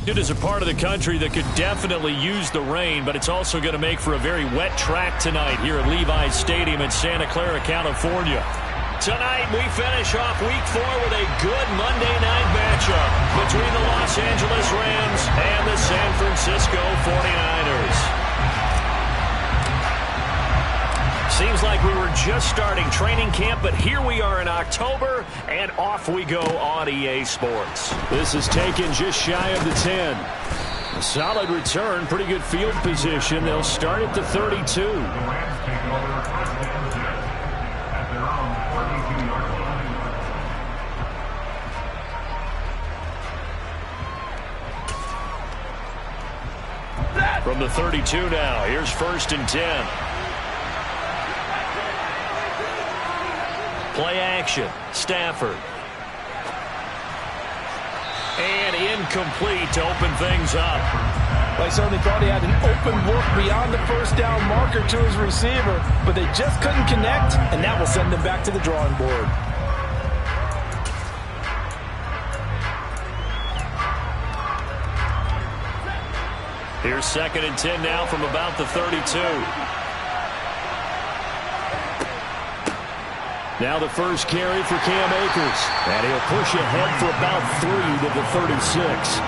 It is a part of the country that could definitely use the rain, but it's also going to make for a very wet track tonight here at Levi's Stadium in Santa Clara, California. Tonight, we finish off Week 4 with a good Monday night matchup between the Los Angeles Rams and the San Francisco 49ers. Seems like we were just starting training camp, but here we are in October, and off we go on EA Sports. This is taken just shy of the 10. A solid return, pretty good field position. They'll start at the 32. From the 32 now, here's 1st and 10. Play action, Stafford. And incomplete to open things up. I certainly thought he had an open look beyond the first down marker to his receiver, but they just couldn't connect, and that will send them back to the drawing board. Here's 2nd and 10 now from about the 32. Now the first carry for Cam Akers. And he'll push ahead for about 3 to the 36.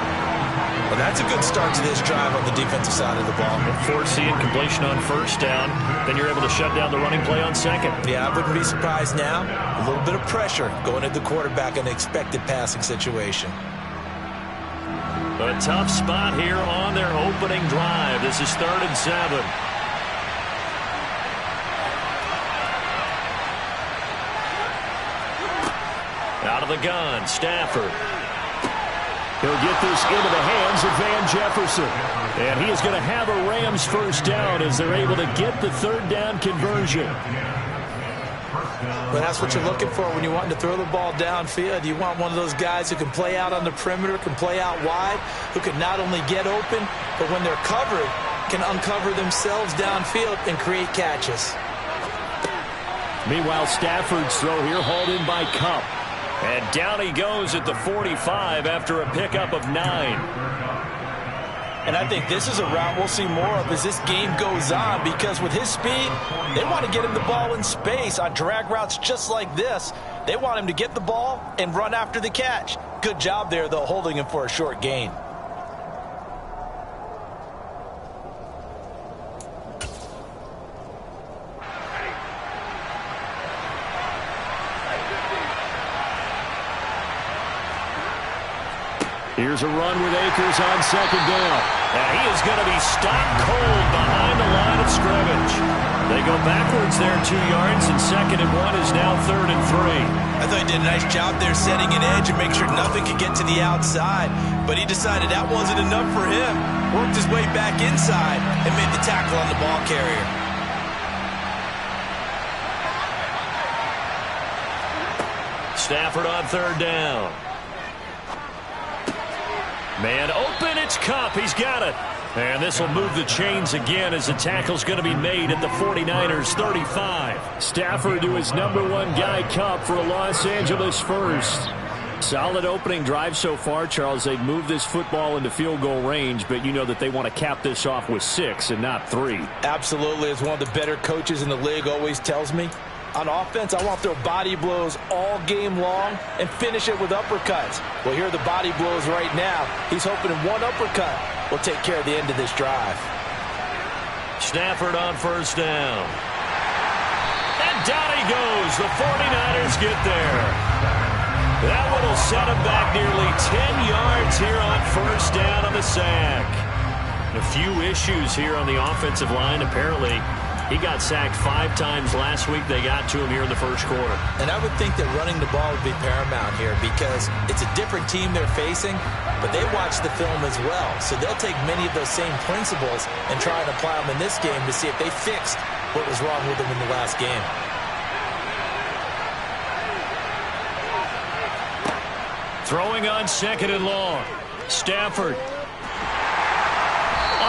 Well, that's a good start to this drive on the defensive side of the ball. Force the incompletion on 1st down. Then you're able to shut down the running play on 2nd. Yeah, I wouldn't be surprised now. A little bit of pressure going at the quarterback in an expected passing situation. A tough spot here on their opening drive. This is 3rd and 7. Out of the gun, Stafford. He'll get this into the hands of Van Jefferson. And he is going to have a Rams 1st down as they're able to get the 3rd down conversion. Well, that's what you're looking for when you're wanting to throw the ball downfield. You want one of those guys who can play out on the perimeter, can play out wide, who can not only get open, but when they're covered, can uncover themselves downfield and create catches. Meanwhile, Stafford's throw here hauled in by Kupp. And down he goes at the 45 after a pickup of 9. And I think this is a route we'll see more of as this game goes on, because with his speed, they want to get him the ball in space on drag routes just like this. They want him to get the ball and run after the catch. Good job there, though, holding him for a short gain. Here's a run with Akers on 2nd down. And he is going to be stopped cold behind the line of scrimmage. They go backwards there 2 yards, and 2nd and 1 is now 3rd and 3. I thought he did a nice job there setting an edge and make sure nothing could get to the outside. But he decided that wasn't enough for him. Worked his way back inside and made the tackle on the ball carrier. Stafford on 3rd down. Man open, it's Kupp. He's got it. And this will move the chains again as the tackle's going to be made at the 49ers 35. Stafford to his #1 guy, Kupp, for a Los Angeles 1st. Solid opening drive so far, Charles. They've moved this football into field goal range, but you know that they want to cap this off with 6 and not 3. Absolutely. As one of the better coaches in the league always tells me, on offense, I want to throw body blows all game long and finish it with uppercuts. Well, here are the body blows right now. He's hoping in one uppercut will take care of the end of this drive. Stafford on 1st down. And down he goes. The 49ers get there. That one will set him back nearly 10 yards here on 1st down on the sack. A few issues here on the offensive line, apparently. He got sacked 5 times last week. They got to him here in the 1st quarter. And I would think that running the ball would be paramount here because it's a different team they're facing, but they watch the film as well. So they'll take many of those same principles and try and apply them in this game to see if they fixed what was wrong with them in the last game. Throwing on 2nd and long. Stafford.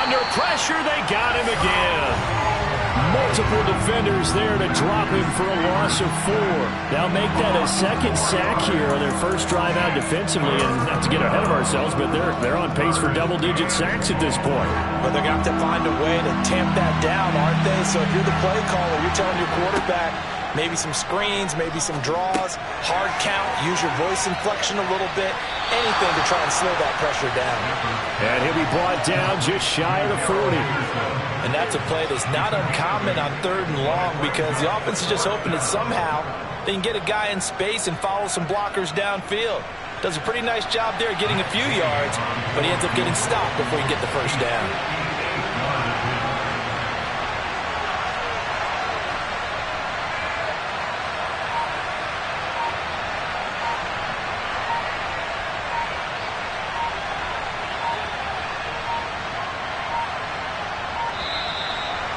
Under pressure, they got him again. multiple defenders there to drop him for a loss of 4. They'll make that a second sack here on their first drive out defensively. And not to get ahead of ourselves, but they're on pace for double-digit sacks at this point. But they're going to have to find a way to tamp that down, aren't they? So if you're the play caller, you're telling your quarterback, maybe some screens, maybe some draws, hard count, use your voice inflection a little bit, anything to try and slow that pressure down. And he'll be brought down just shy of the 40. And that's a play that's not uncommon on 3rd and long because the offense is just hoping that somehow they can get a guy in space and follow some blockers downfield. Does a pretty nice job there getting a few yards, but he ends up getting stopped before he can get the first down.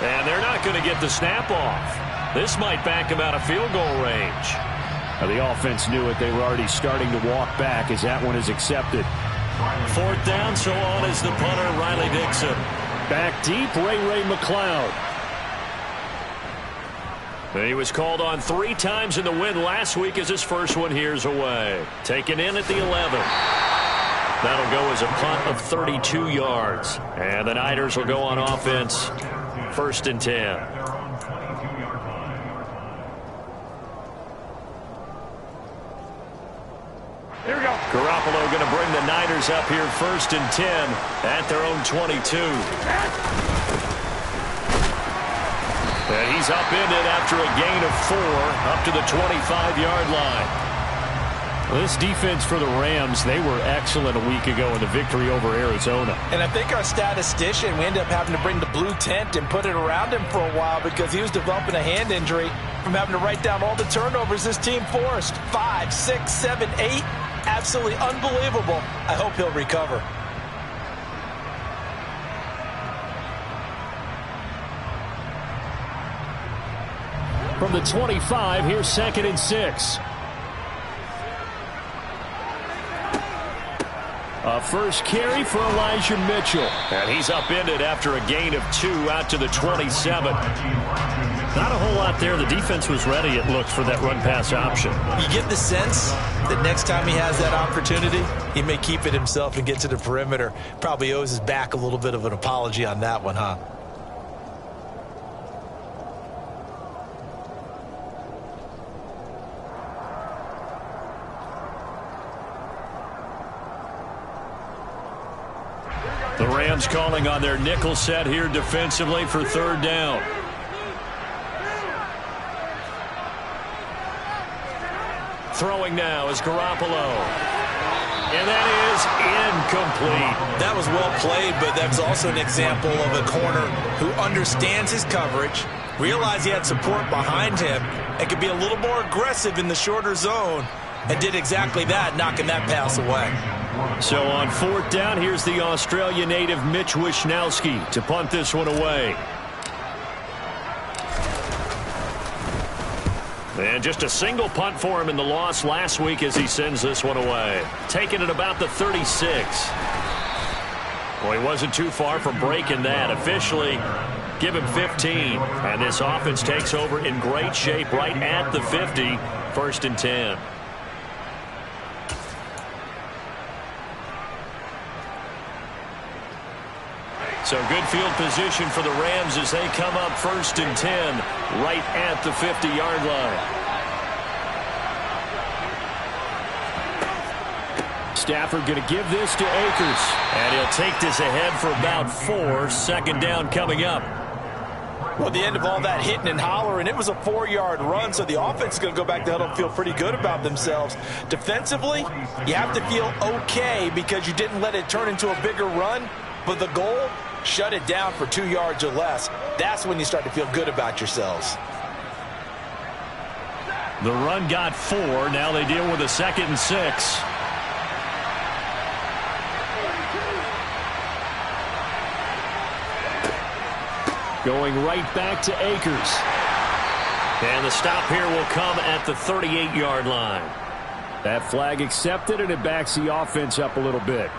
And they're not going to get the snap off. This might back him out of field goal range. The offense knew it. They were already starting to walk back as that one is accepted. 4th down, so on is the punter, Riley Dixon. Back deep, Ray McCloud. He was called on 3 times in the win last week as his first one here's away. Taken in at the 11. That'll go as a punt of 32 yards. And the Niners will go on offense. 1st and 10. Here we go. Garoppolo going to bring the Niners up here 1st and 10 at their own 22. And he's upended after a gain of 4 up to the 25-yard line. Well, this defense for the Rams, they were excellent a week ago in the victory over Arizona. And I think our statistician, we ended up having to bring the blue tent and put it around him for a while because he was developing a hand injury from having to write down all the turnovers this team forced. 5, 6, 7, 8. Absolutely unbelievable. I hope he'll recover. From the 25, here's 2nd and 6. A first carry for Elijah Mitchell. And he's upended after a gain of 2 out to the 27. Not a whole lot there. The defense was ready, it looked, for that run-pass option. You get the sense that next time he has that opportunity, he may keep it himself and get to the perimeter. Probably owes his back a little bit of an apology on that one, huh? The Rams calling on their nickel set here defensively for 3rd down. Throwing now is Garoppolo. And that is incomplete. That was well played, but that's also an example of a corner who understands his coverage, realized he had support behind him, and could be a little more aggressive in the shorter zone, and did exactly that, knocking that pass away. So on 4th down, here's the Australia native Mitch Wishnowsky to punt this one away. And just a single punt for him in the loss last week as he sends this one away. Taking it about the 36. Well, he wasn't too far from breaking that. Officially, give him 15. And this offense takes over in great shape right at the 50. 1st and 10. So good field position for the Rams as they come up 1st and 10 right at the 50-yard line. Stafford going to give this to Akers. And he'll take this ahead for about 4. 2nd down coming up. Well, the end of all that hitting and hollering, it was a 4-yard run, so the offense is going to go back to huddle and feel pretty good about themselves. Defensively, you have to feel okay because you didn't let it turn into a bigger run, but the goal, shut it down for 2 yards or less. That's when you start to feel good about yourselves. The run got 4. Now they deal with a 2nd and 6. Going right back to Akers. And the stop here will come at the 38-yard line. That flag accepted, and it backs the offense up a little bit.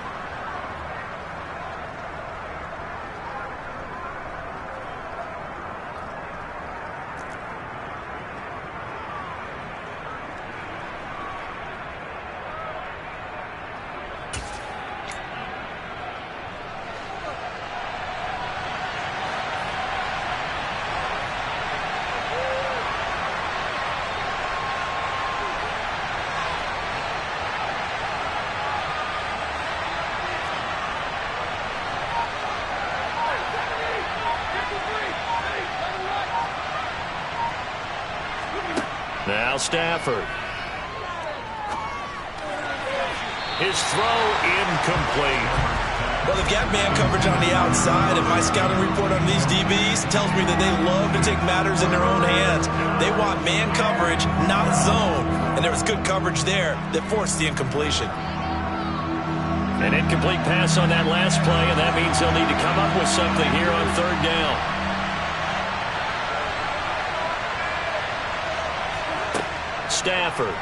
Now Stafford. His throw incomplete. Well, they've got man coverage on the outside, and my scouting report on these DBs tells me that they love to take matters in their own hands. They want man coverage, not zone. And there was good coverage there that forced the incompletion. An incomplete pass on that last play, and that means they'll need to come up with something here on third down. Stafford.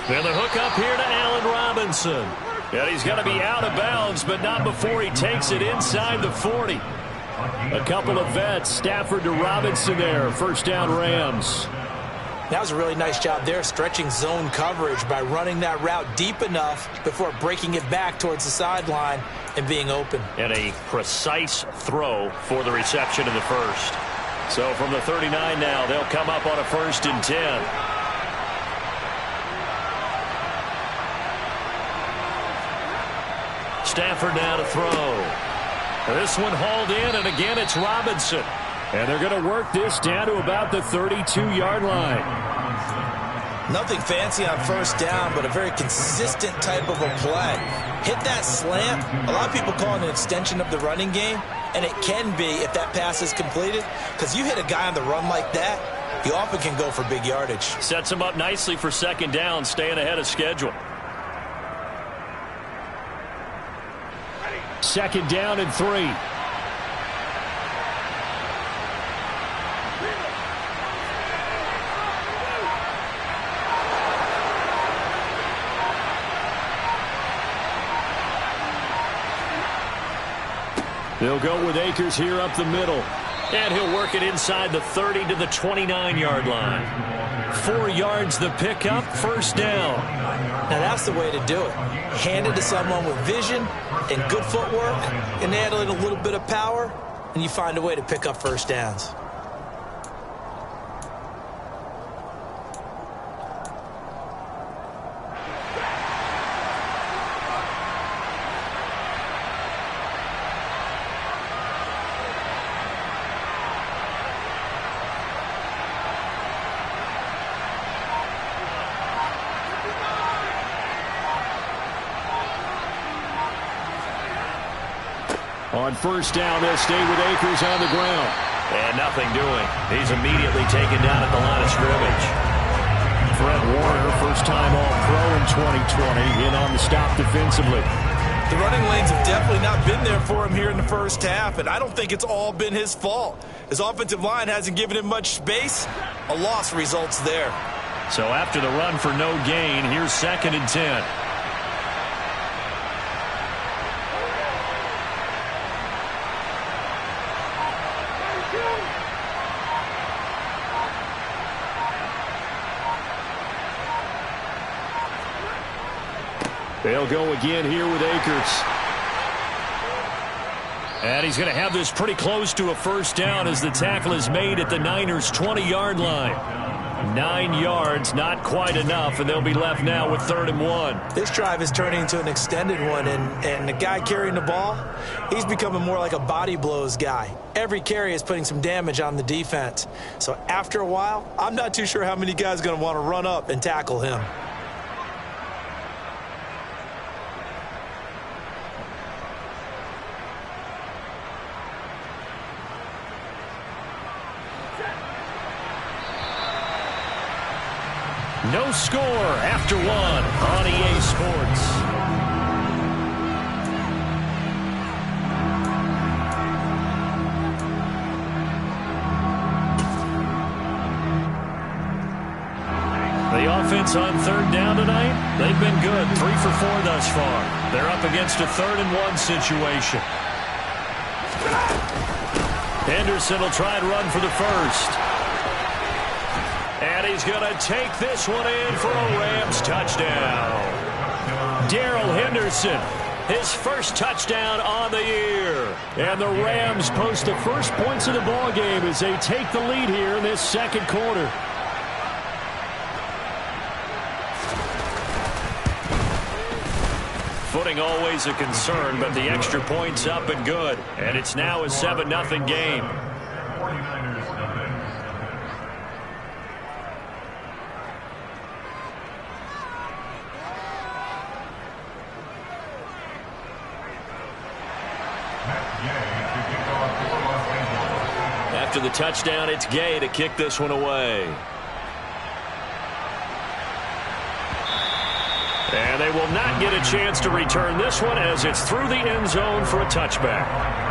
And the hook up here to Allen Robinson. And he's going to be out of bounds, but not before he takes it inside the 40. A couple of vets, Stafford to Robinson there. First down, Rams. That was a really nice job there, stretching zone coverage by running that route deep enough before breaking it back towards the sideline and being open. And a precise throw for the reception in the first. So from the 39 now, they'll come up on a 1st and 10. Stafford now to throw. This one hauled in, and again it's Robinson. And they're going to work this down to about the 32-yard line. Nothing fancy on first down, but a very consistent type of a play. Hit that slant. A lot of people call it an extension of the running game, and it can be if that pass is completed, because you hit a guy on the run like that, he often can go for big yardage. Sets him up nicely for second down, staying ahead of schedule. Second down and 3. They'll go with Akers here up the middle. And he'll work it inside the 30 to the 29-yard line. 4 yards the pickup, first down. Now that's the way to do it. Hand it to someone with vision and good footwork, and add in a little bit of power, and you find a way to pick up first downs. On first down, they'll stay with Akers on the ground. And nothing doing. He's immediately taken down at the line of scrimmage. Fred Warner, first-time All-Pro in 2020, in on the stop defensively. The running lanes have definitely not been there for him here in the first half, and I don't think it's all been his fault. His offensive line hasn't given him much space. A loss results there. So after the run for no gain, here's 2nd and 10. They'll go again here with Akers. And he's going to have this pretty close to a first down as the tackle is made at the Niners' 20-yard line. 9 yards, not quite enough, and they'll be left now with 3rd and 1. This drive is turning into an extended one, and the guy carrying the ball, he's becoming more like a body blows guy. Every carry is putting some damage on the defense. So after a while, I'm not too sure how many guys are going to want to run up and tackle him. No score after 1 on EA Sports. The offense on 3rd down tonight, they've been good. 3 for 4 thus far. They're up against a 3rd and 1 situation. Henderson will try and run for the first. And he's going to take this one in for a Rams touchdown. Darrell Henderson, his first touchdown on the year. And the Rams post the first points of the ball game as they take the lead here in this second quarter. Footing always a concern, but the extra point's up and good. And it's now a 7-0 game. After the touchdown, it's Gay to kick this one away. And they will not get a chance to return this one as it's through the end zone for a touchback.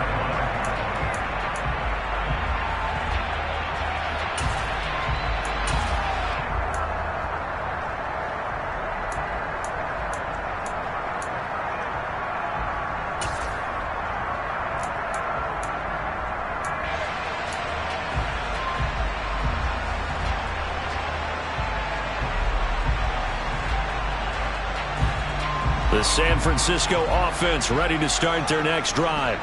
The San Francisco offense ready to start their next drive.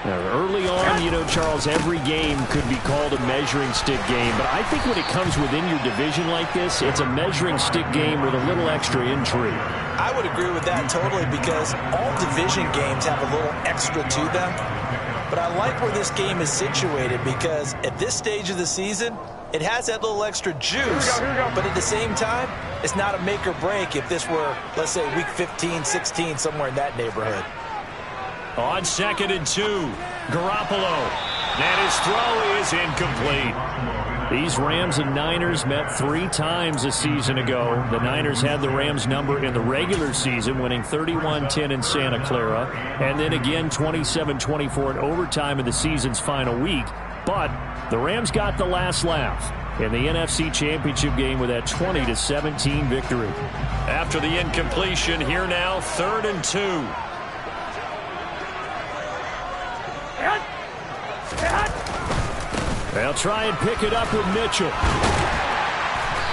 Now, early on, you know, Charles, every game could be called a measuring stick game. But I think when it comes within your division like this, it's a measuring stick game with a little extra intrigue. I would agree with that totally because all division games have a little extra to them. But I like where this game is situated because at this stage of the season, it has that little extra juice, but at the same time, it's not a make or break if this were, let's say, week 15, 16, somewhere in that neighborhood. On 2nd and 2, Garoppolo. And his throw is incomplete. These Rams and Niners met 3 times a season ago. The Niners had the Rams number in the regular season, winning 31-10 in Santa Clara, and then again 27-24 in overtime in the season's final week. But the Rams got the last laugh in the NFC Championship game with that 20-17 victory. After the incompletion, here now, 3rd and 2. They'll try and pick it up with Mitchell.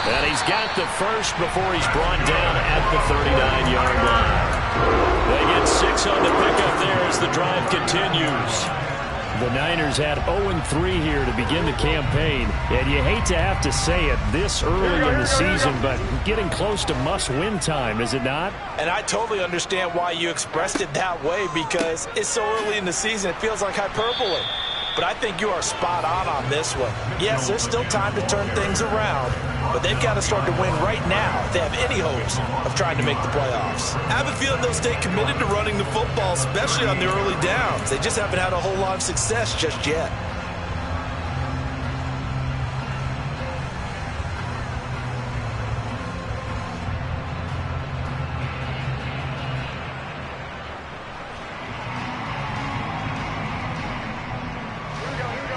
And he's got the first before he's brought down at the 39-yard line. They get 6 on the pickup there as the drive continues. The Niners had 0-3 here to begin the campaign, and you hate to have to say it this early in the season, but getting close to must-win time, is it not? And I totally understand why you expressed it that way because it's so early in the season, it feels like hyperbole. But I think you are spot on this one. Yes, there's still time to turn things around, but they've got to start to win right now if they have any hopes of trying to make the playoffs. I have a feeling they'll stay committed to running the football, especially on the early downs. They just haven't had a whole lot of success just yet.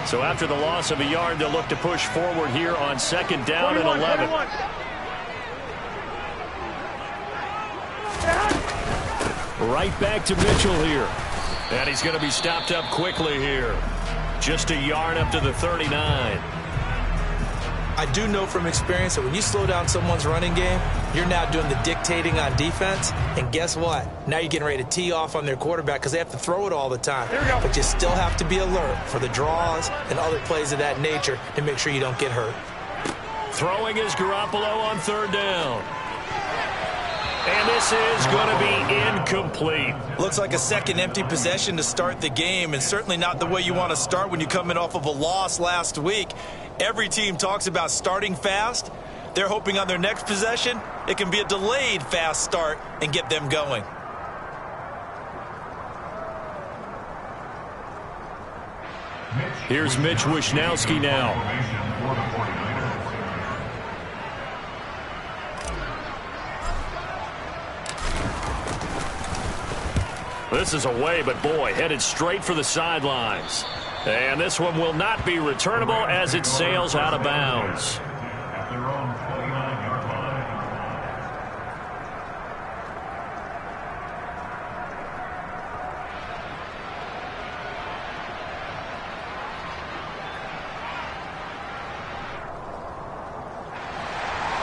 So after the loss of a yard, they'll look to push forward here on 2nd down and 11. Right back to Mitchell here. And he's going to be stopped up quickly here. Just a yard up to the 39. I do know from experience that when you slow down someone's running game, you're now doing the dictating on defense. And guess what? Now you're getting ready to tee off on their quarterback because they have to throw it all the time. But you still have to be alert for the draws and other plays of that nature and make sure you don't get hurt. Throwing is Garoppolo on 3rd down. And this is going to be incomplete. Looks like a second empty possession to start the game, and certainly not the way you want to start when you're coming off of a loss last week. Every team talks about starting fast. They're hoping on their next possession, it can be a delayed fast start and get them going. Here's Mitch Wishnowsky now. This is away, but boy, headed straight for the sidelines. And this one will not be returnable as it sails out of bounds.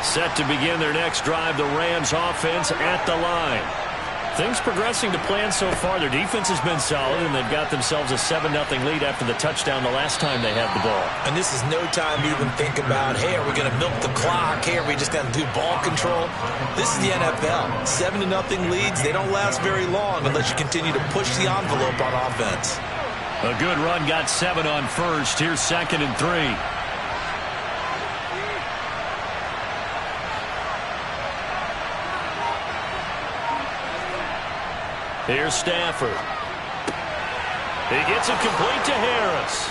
Set to begin their next drive, the Rams offense at the line. Things progressing to plan so far. Their defense has been solid, and they've got themselves a 7-0 lead after the touchdown the last time they had the ball. And this is no time to even think about, hey, are we going to milk the clock? Hey, are we just going to do ball control? This is the NFL. 7-0 leads, they don't last very long unless you continue to push the envelope on offense. A good run got 7 on first. Here's 2nd and 3. Here's Stafford. He gets it complete to Harris.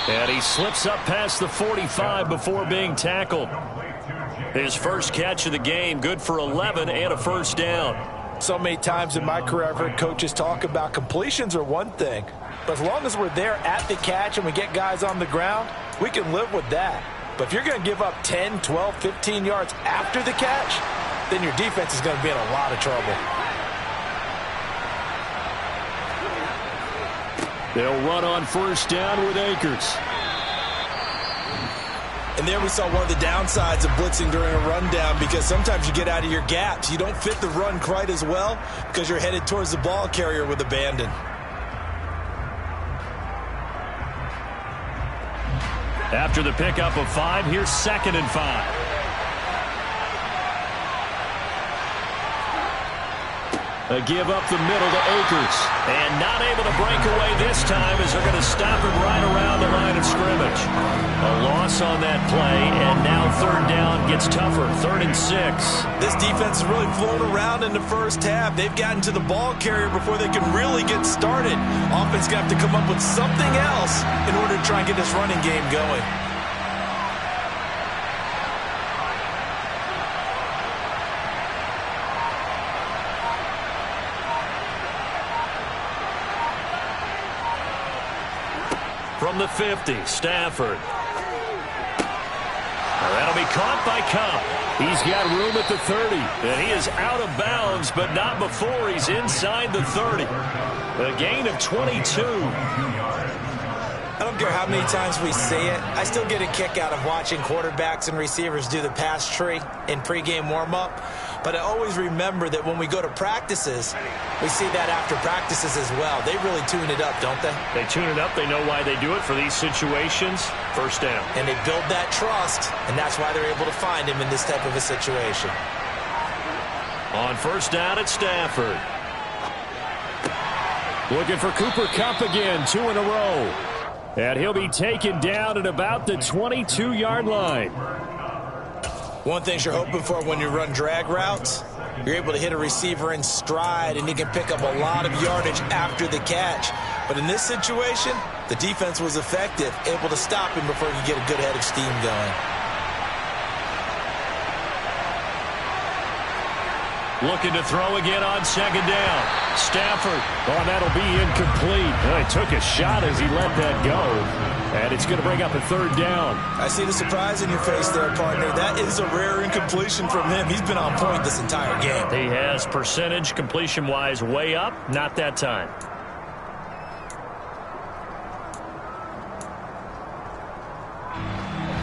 And he slips up past the 45 before being tackled. His first catch of the game, good for 11 and a first down. So many times in my career I've heard coaches talk about completions are one thing, but as long as we're there at the catch and we get guys on the ground, we can live with that. But if you're going to give up 10, 12, 15 yards after the catch, then your defense is going to be in a lot of trouble. They'll run on first down with Akers. And there we saw one of the downsides of blitzing during a rundown, because sometimes you get out of your gaps. You don't fit the run quite as well because you're headed towards the ball carrier with abandon. After the pickup of 5, here's 2nd and 5. A give up the middle to Akers. And not able to break away this time as they're going to stop him right around the line of scrimmage. A loss on that play, and now 3rd down gets tougher. 3rd and 6. This defense has really flown around in the first half. They've gotten to the ball carrier before they can really get started. Offense going to have to come up with something else in order to try and get this running game going. From the 50, Stafford. That'll be caught by Kupp. He's got room at the 30, and he is out of bounds, but not before he's inside the 30. A gain of 22. I don't care how many times we see it. I still get a kick out of watching quarterbacks and receivers do the pass tree in pregame warm-up. But I always remember that when we go to practices, we see that after practices as well. They really tune it up, don't they? They tune it up. They know why they do it for these situations. First down. And they build that trust, and that's why they're able to find him in this type of a situation. On first down at Stafford. Looking for Cooper Kupp again, 2 in a row. And he'll be taken down at about the 22-yard line. One thing you're hoping for when you run drag routes, you're able to hit a receiver in stride, and he can pick up a lot of yardage after the catch. But in this situation, the defense was effective, able to stop him before he could get a good head of steam going. Looking to throw again on 2nd down. Stafford. Oh, that'll be incomplete. Oh, he took a shot as he let that go. And it's going to bring up a 3rd down. I see the surprise in your face there, partner. That is a rare incompletion from him. He's been on point this entire game. He has percentage completion-wise way up. Not that time.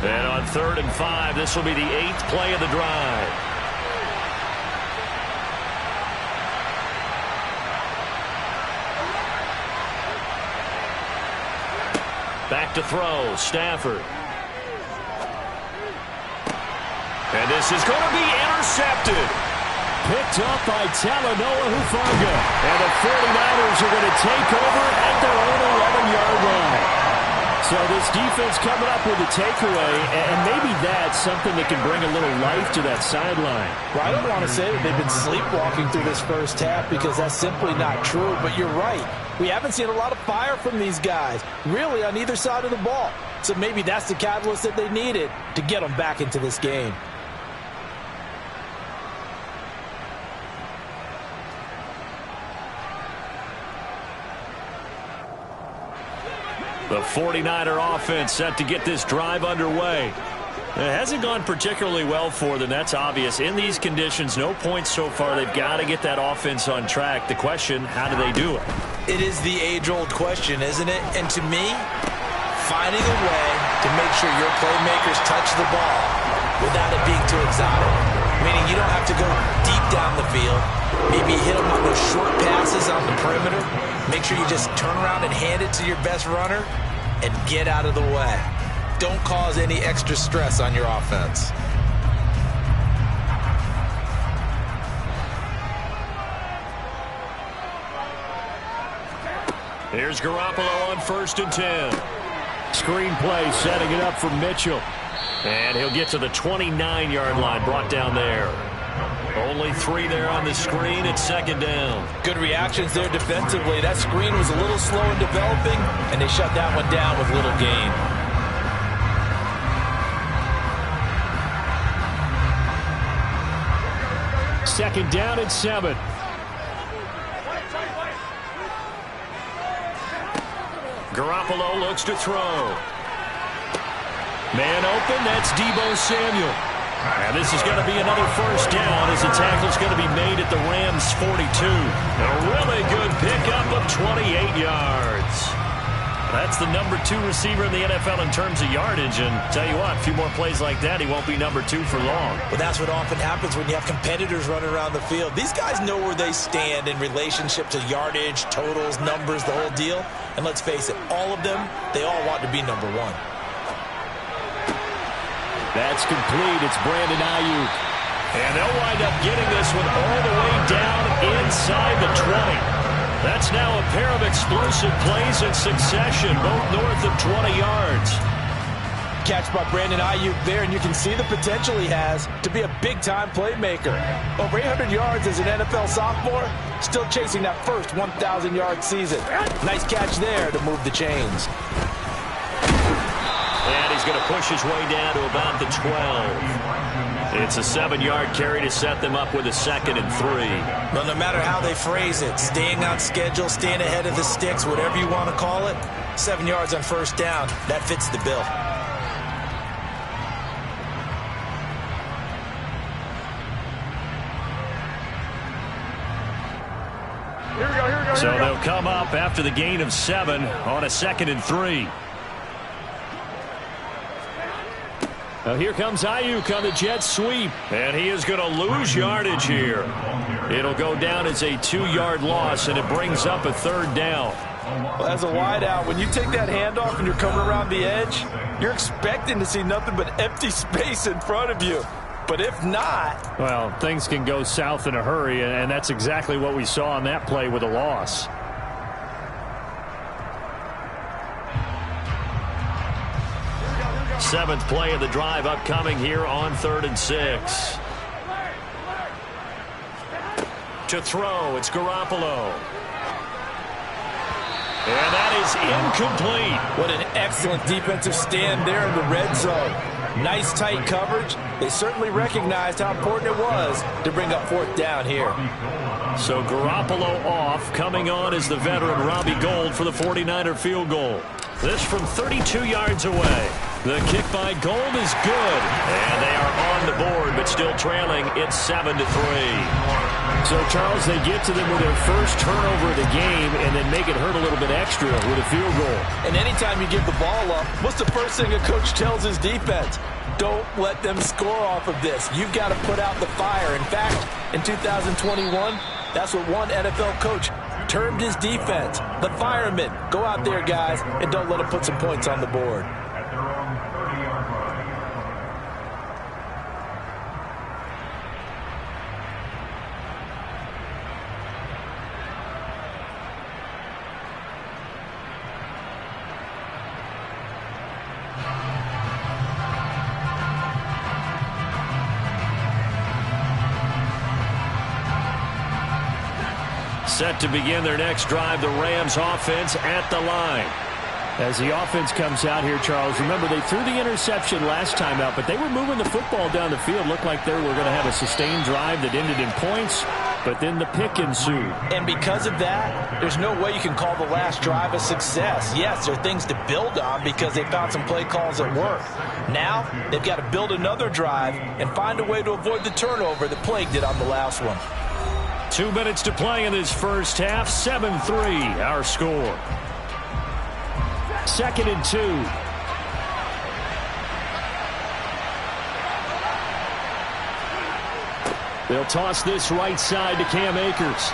And on 3rd and 5, this will be the 8th play of the drive. Back to throw, Stafford. And this is going to be intercepted. Picked up by Talanoa Hufanga. And the 49ers are going to take over at their own 11-yard line. So this defense coming up with a takeaway, and maybe that's something that can bring a little life to that sideline. Well, I don't want to say that they've been sleepwalking through this first half, because that's simply not true, but you're right. We haven't seen a lot of fire from these guys, really, on either side of the ball. So maybe that's the catalyst that they needed to get them back into this game. The 49er offense set to get this drive underway. It hasn't gone particularly well for them, that's obvious. In these conditions, no points so far. They've got to get that offense on track. The question, how do they do it? It is the age-old question, isn't it? And to me, finding a way to make sure your playmakers touch the ball without it being too exotic. Meaning you don't have to go deep down the field. Maybe hit them on those short passes on the perimeter. Make sure you just turn around and hand it to your best runner and get out of the way. Don't cause any extra stress on your offense. Here's Garoppolo on 1st and 10. Screen play setting it up for Mitchell. And he'll get to the 29-yard line, brought down there. Only 3 there on the screen at 2nd down. Good reactions there defensively. That screen was a little slow in developing, and they shut that one down with little gain. second down and 7. Garoppolo looks to throw. Man open, that's Deebo Samuel. And this is going to be another first down as the tackle's going to be made at the Rams' 42. A really good pickup of 28 yards. That's the number 2 receiver in the NFL in terms of yardage. And tell you what, a few more plays like that, he won't be number 2 for long. Well, that's what often happens when you have competitors running around the field. These guys know where they stand in relationship to yardage, totals, numbers, the whole deal. And let's face it, all of them, they all want to be number 1. That's complete. It's Brandon Ayuk. And they'll wind up getting this one all the way down inside the 20. That's now a pair of explosive plays in succession, both north of 20 yards. Catch by Brandon Ayuk there, and you can see the potential he has to be a big-time playmaker. Over 800 yards as an NFL sophomore, still chasing that first 1,000-yard season. Nice catch there to move the chains. And he's going to push his way down to about the 12. It's a 7-yard carry to set them up with a 2nd and 3. Well, no matter how they phrase it, staying on schedule, staying ahead of the sticks, whatever you want to call it, 7 yards on first down, that fits the bill. So they'll come up after the gain of 7 on a 2nd and 3. Now here comes Ayuk on the jet sweep. And he is going to lose yardage here. It'll go down as a 2-yard loss, and it brings up a 3rd down. Well, as a wideout, when you take that handoff and you're coming around the edge, you're expecting to see nothing but empty space in front of you. But if not... Well, things can go south in a hurry, and that's exactly what we saw on that play with a loss. Seventh play of the drive upcoming here on 3rd and 6. To throw, it's Garoppolo. And that is incomplete. What an excellent defensive stand there in the red zone. Nice tight coverage. They certainly recognized how important it was to bring up 4th down here. So Garoppolo off. Coming on is the veteran Robbie Gould for the 49er field goal. This from 32 yards away. The kick by Gould is good. And they are on the board, but still trailing. It's 7-3. So, Charles, they get to them with their first turnover of the game and then make it hurt a little bit extra with a field goal. And anytime you give the ball up, what's the first thing a coach tells his defense? Don't let them score off of this. You've got to put out the fire. In fact, in 2021, that's what one NFL coach termed his defense. The firemen. Go out there, guys, and don't let them put some points on the board. Set to begin their next drive, the Rams offense at the line. As the offense comes out here, Charles, remember they threw the interception last time out, but they were moving the football down the field. Looked like they were going to have a sustained drive that ended in points, but then the pick ensued. And because of that, there's no way you can call the last drive a success. Yes, there are things to build on because they found some play calls that work. Now, they've got to build another drive and find a way to avoid the turnover that plagued it on the last one. 2 minutes to play in this first half. 7-3, our score. 2nd and 2. They'll toss this right side to Cam Akers.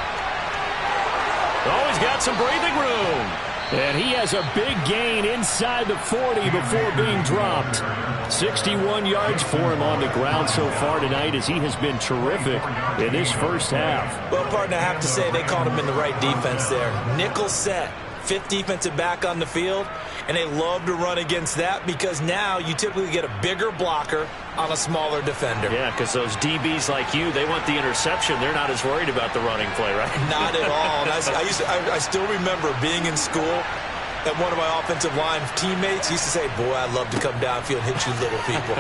Oh, he's got some breathing room. And he has a big gain inside the 40 before being dropped. 61 yards for him on the ground so far tonight as he has been terrific in this first half. Well, partner, I have to say they called him in the right defense there. Nickel set. 5th defensive back on the field, and they love to run against that because now you typically get a bigger blocker on a smaller defender. Yeah, because those DBs like you, they want the interception. They're not as worried about the running play, right? Not at all. And I still remember being in school, and one of my offensive line teammates used to say, boy, I'd love to come downfield and hit you little people.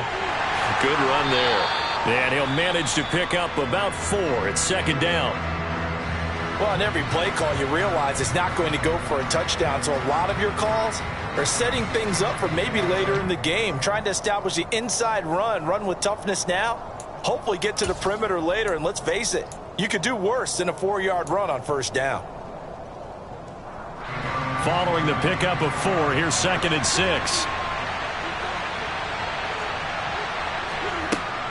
Good run there. And he'll manage to pick up about 4 at second down. Well, on every play call, you realize it's not going to go for a touchdown, so a lot of your calls are setting things up for maybe later in the game, trying to establish the inside run with toughness now, hopefully get to the perimeter later, and let's face it, you could do worse than a 4-yard run on first down. Following the pickup of 4, here's 2nd and 6.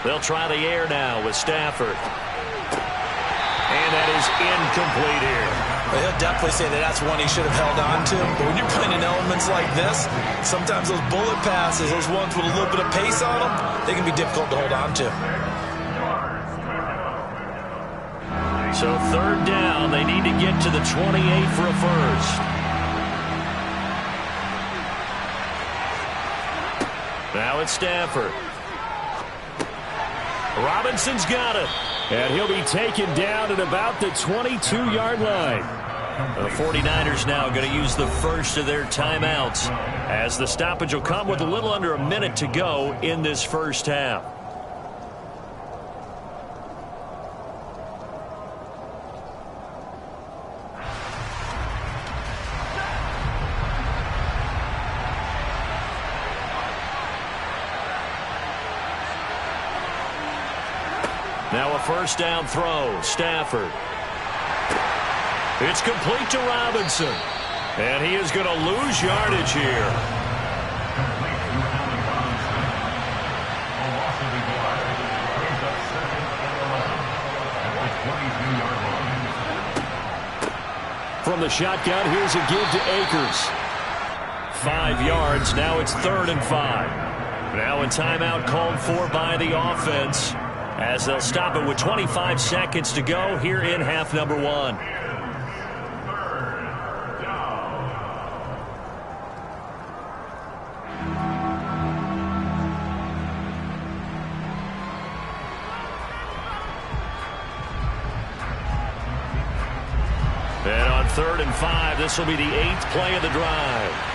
They'll try the air now with Stafford. And that is incomplete here. Well, he'll definitely say that that's one he should have held on to. But when you're playing in elements like this, sometimes those bullet passes, those ones with a little bit of pace on them, they can be difficult to hold on to. So 3rd down, they need to get to the 28 for a first. Now it's Stafford. Robinson's got it. And he'll be taken down at about the 22-yard line. The 49ers now going to use the first of their timeouts, as the stoppage will come with a little under a minute to go in this first half. Now a first down throw. Stafford. It's complete to Robinson. And he is going to lose yardage here. From the shotgun, here's a give to Akers. 5 yards. Now it's 3rd and 5. Now a timeout called for by the offense, as they'll stop it with 25 seconds to go here in half number 1. And on 3rd and 5, this will be the 8th play of the drive.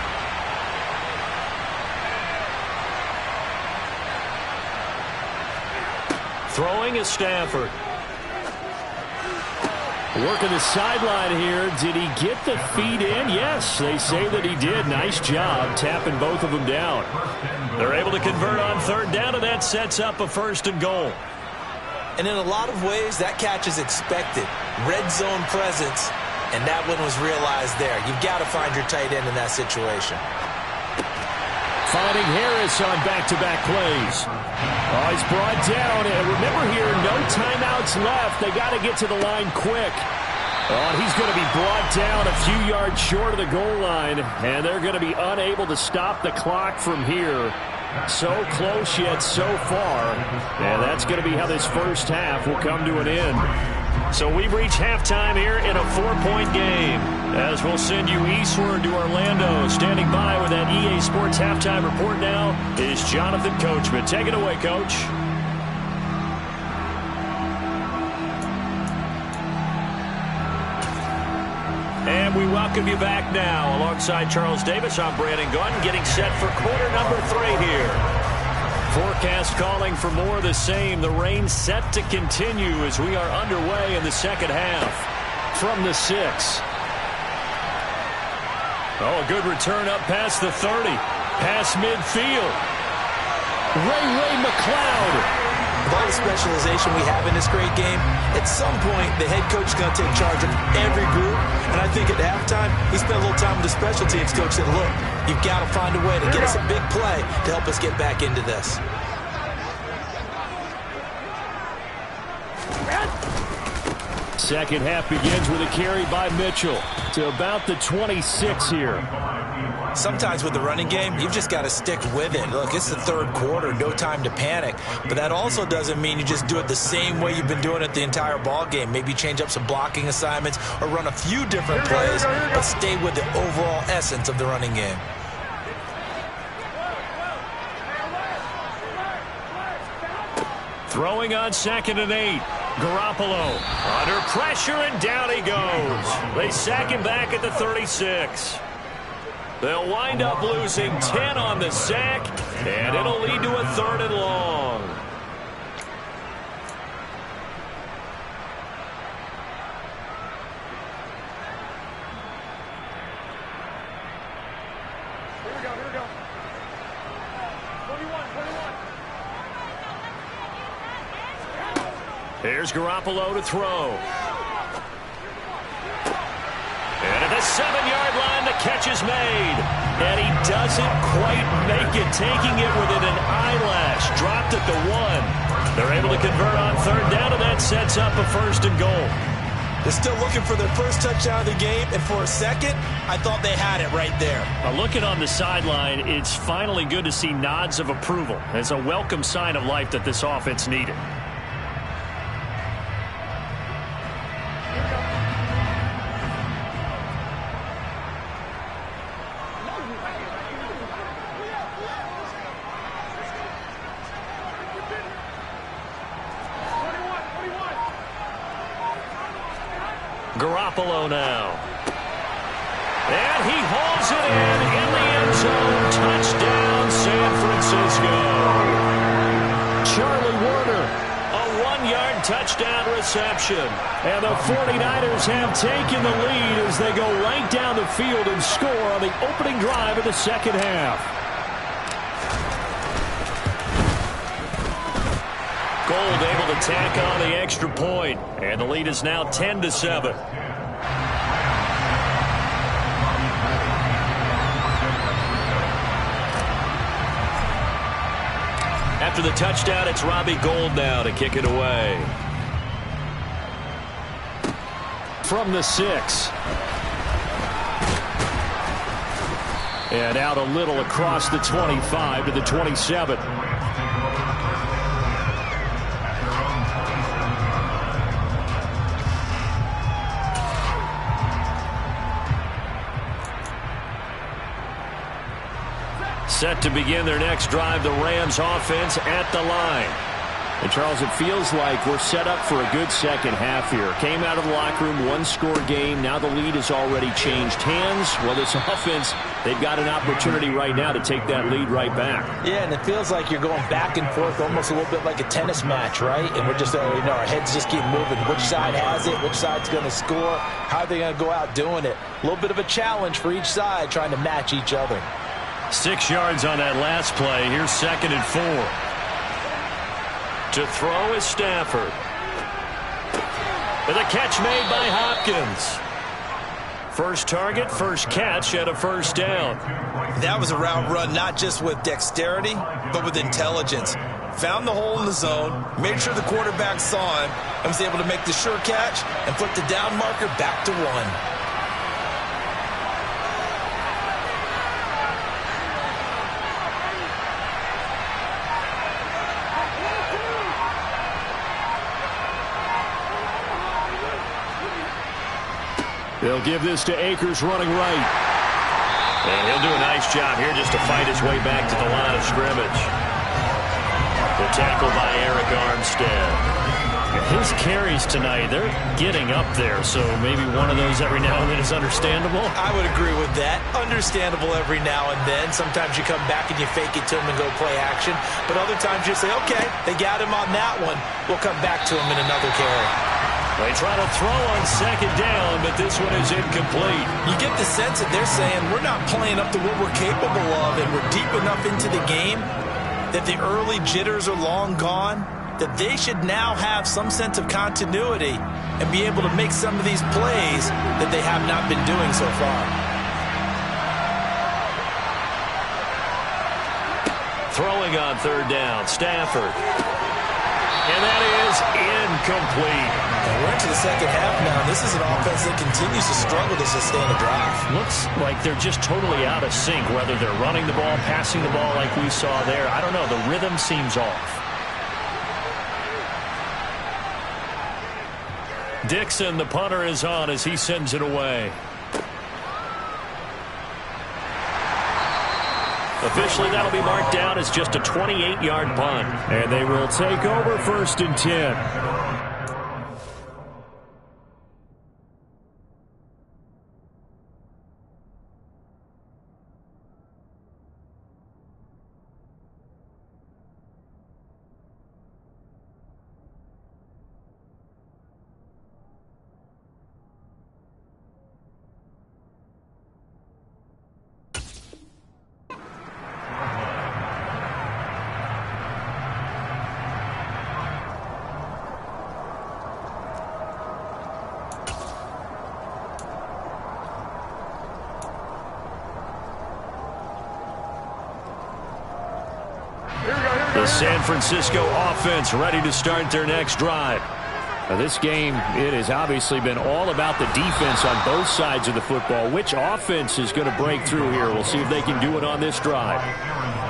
Throwing is Stafford. Working the sideline here. Did he get the feet in? Yes, they say that he did. Nice job tapping both of them down. They're able to convert on 3rd down, and that sets up a 1st and goal. And in a lot of ways, that catch is expected. Red zone presence, and that one was realized there. You've got to find your tight end in that situation. Finding Harris on back-to-back plays. Oh, he's brought down. And remember here, no timeouts left. They got to get to the line quick. Oh, and he's going to be brought down a few yards short of the goal line. And they're going to be unable to stop the clock from here. So close yet so far. And that's going to be how this first half will come to an end. So we've reached halftime here in a 4-point game, as we'll send you eastward to Orlando. Standing by with that EA Sports halftime report now is Jonathan Coachman. Take it away, Coach. And we welcome you back now. Alongside Charles Davis, I'm Brandon Gunn, getting set for quarter number 3 here. Forecast calling for more of the same. The rain set to continue as we are underway in the second half. From the 6. Oh, a good return up past the 30. Past midfield. Ray McCloud. With all the specialization we have in this great game, at some point the head coach is going to take charge of every group. And I think at halftime, he spent a little time with the special teams coach said, look, you've got to find a way to get us a big play to help us get back into this. Second half begins with a carry by Mitchell to about the 26 here. Sometimes with the running game, you've just got to stick with it. Look, it's the 3rd quarter, no time to panic. But that also doesn't mean you just do it the same way you've been doing it the entire ball game. Maybe change up some blocking assignments or run a few different plays, but stay with the overall essence of the running game. Throwing on 2nd and 8. Garoppolo under pressure, and down he goes. They sack him back at the 36. They'll wind up losing 10 on the sack, and it'll lead to a 3rd and long. Here's Garoppolo to throw. And at the 7-yard line, the catch is made. And he doesn't quite make it, taking it within an eyelash. Dropped at the 1. They're able to convert on third down, and that sets up a 1st and goal. They're still looking for their first touchdown of the game, and for a second, I thought they had it right there. Looking on the sideline, it's finally good to see nods of approval. It's a welcome sign of life that this offense needed. Garoppolo now. And he hauls it in the end zone. Touchdown, San Francisco. Charlie Warner. A 1-yard touchdown reception. And the 49ers have taken the lead as they go right down the field and score on the opening drive of the second half. Gold able to tack on the extra point, and the lead is now 10-7. After the touchdown, it's Robbie Gould now to kick it away. From the 6. And out a little across the 25 to the 27. Set to begin their next drive, the Rams offense at the line. And, Charles, it feels like we're set up for a good second half here. Came out of the locker room, 1-score game. Now the lead has already changed hands. Well, this offense, they've got an opportunity right now to take that lead right back. Yeah, and it feels like you're going back and forth almost a little bit like a tennis match, right? And we're just, our heads just keep moving. Which side has it? Which side's going to score? How are they going to go out doing it? A little bit of a challenge for each side trying to match each other. 6 yards on that last play. Here's 2nd and 4. To throw is Stafford. With a catch made by Hopkins. First target, first catch, and a 1st down. That was a route run not just with dexterity, but with intelligence. Found the hole in the zone, made sure the quarterback saw him, and was able to make the sure catch and flip the down marker back to 1. They'll give this to Akers running right. And he'll do a nice job here just to fight his way back to the line of scrimmage. The tackle by Eric Armstead. His carries tonight, they're getting up there, so maybe one of those every now and then is understandable. I would agree with that. Understandable every now and then. Sometimes you come back and you fake it to him and go play action. But other times you say, okay, they got him on that one. We'll come back to him in another carry. They try to throw on 2nd down, but this one is incomplete. You get the sense that they're saying we're not playing up to what we're capable of, and we're deep enough into the game that the early jitters are long gone, that they should now have some sense of continuity and be able to make some of these plays that they have not been doing so far. Throwing on 3rd down, Stafford. And that is incomplete. And we're into the second half now. This is an offense that continues to struggle to sustain a drive. Looks like they're just totally out of sync, whether they're running the ball, passing the ball like we saw there. I don't know. The rhythm seems off. Dixon, the punter, is on as he sends it away. Officially, that'll be marked down as just a 28-yard punt. And they will take over 1st and 10. The San Francisco offense ready to start their next drive. Now this game, it has obviously been all about the defense on both sides of the football. Which offense is going to break through here? We'll see if they can do it on this drive.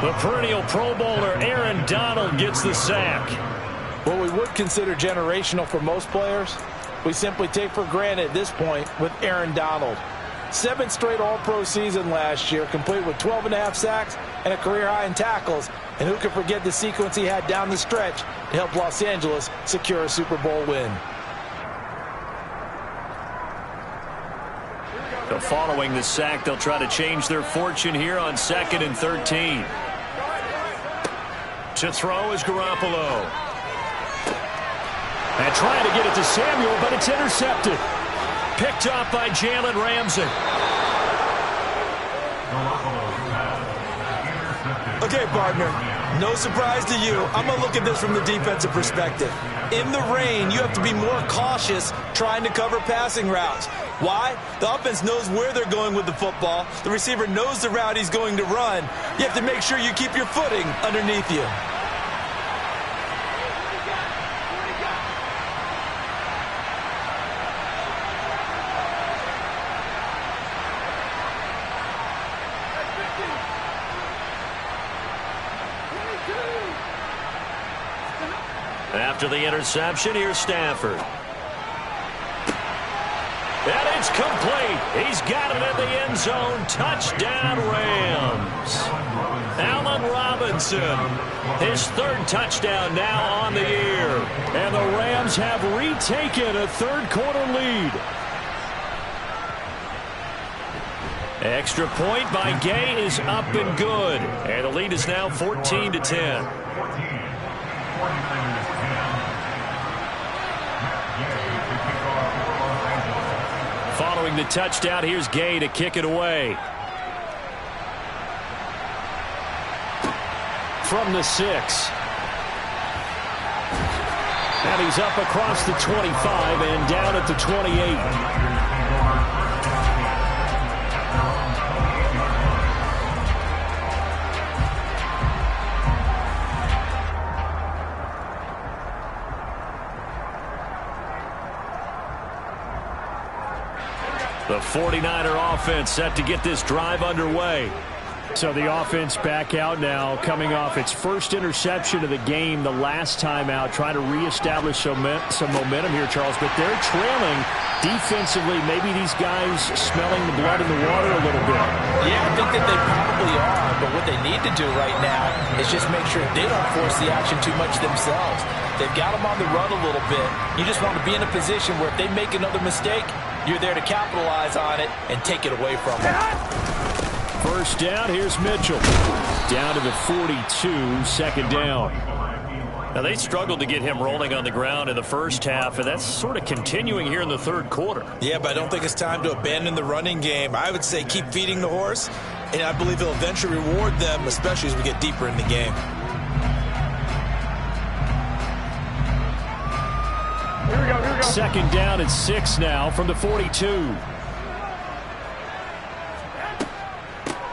The perennial Pro Bowler Aaron Donald gets the sack. What we would consider generational for most players, we simply take for granted at this point with Aaron Donald. 7 straight All-Pro season last year, complete with 12.5 sacks and a career high in tackles. And who could forget the sequence he had down the stretch to help Los Angeles secure a Super Bowl win. So following the sack, they'll try to change their fortune here on 2nd and 13. To throw is Garoppolo. And trying to get it to Samuel, but it's intercepted. Picked off by Jalen Ramsey. Okay, partner, no surprise to you. I'm going to look at this from the defensive perspective. In the rain, you have to be more cautious trying to cover passing routes. Why? The offense knows where they're going with the football. The receiver knows the route he's going to run. You have to make sure you keep your footing underneath you. After the interception, here's Stafford. And it's complete. He's got it in the end zone. Touchdown, Rams. Allen Robinson, his 3rd touchdown now on the year. And the Rams have retaken a 3rd quarter lead. Extra point by Gay is up and good. And the lead is now 14-10. Following the touchdown, here's Gay to kick it away. From the 6. And he's up across the 25 and down at the 28. The 49er offense set to get this drive underway. So the offense back out now, coming off its first interception of the game the last time out, trying to reestablish some momentum here, Charles. But they're trailing defensively. Maybe these guys smelling the blood in the water a little bit. Yeah, I think that they probably are. But what they need to do right now is just make sure they don't force the action too much themselves. They've got them on the run a little bit. You just want to be in a position where if they make another mistake, you're there to capitalize on it and take it away from them. First down, here's Mitchell. Down to the 42, 2nd down. Now, they struggled to get him rolling on the ground in the first half, and that's sort of continuing here in the 3rd quarter. Yeah, but I don't think it's time to abandon the running game. I would say keep feeding the horse, and I believe it'll eventually reward them, especially as we get deeper in the game. Here we go. 2nd down and 6 now from the 42.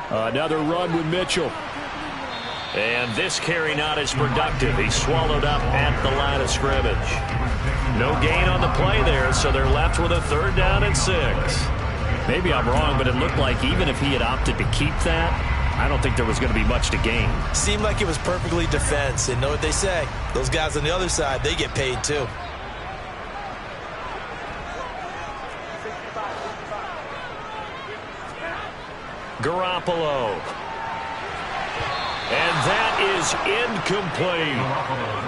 Another run with Mitchell. And this carry not as productive. He's swallowed up at the line of scrimmage. No gain on the play there, so they're left with a 3rd down and 6. Maybe I'm wrong, but it looked like even if he had opted to keep that, I don't think there was going to be much to gain. Seemed like it was perfectly defense. And know what they say? Those guys on the other side, they get paid too. Garoppolo. And that is incomplete.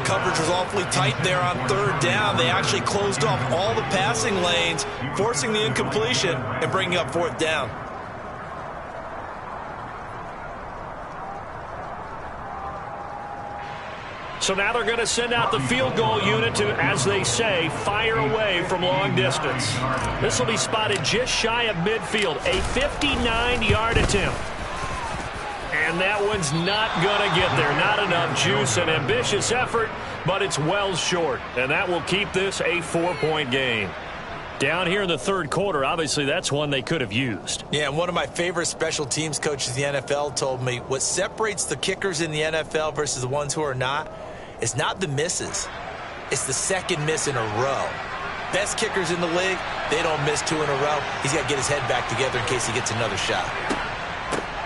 Coverage was awfully tight there on 3rd down. They actually closed off all the passing lanes, forcing the incompletion and bringing up 4th down. So now they're going to send out the field goal unit to, as they say, fire away from long distance. This will be spotted just shy of midfield, a 59-yard attempt. And that one's not going to get there. Not enough juice, an ambitious effort, but it's well short. And that will keep this a 4-point game. Down here in the third quarter, obviously that's one they could have used. Yeah, and one of my favorite special teams coaches in the NFL told me what separates the kickers in the NFL versus the ones who are not is not the misses. It's the second miss in a row. Best kickers in the league, they don't miss 2 in a row. He's got to get his head back together in case he gets another shot.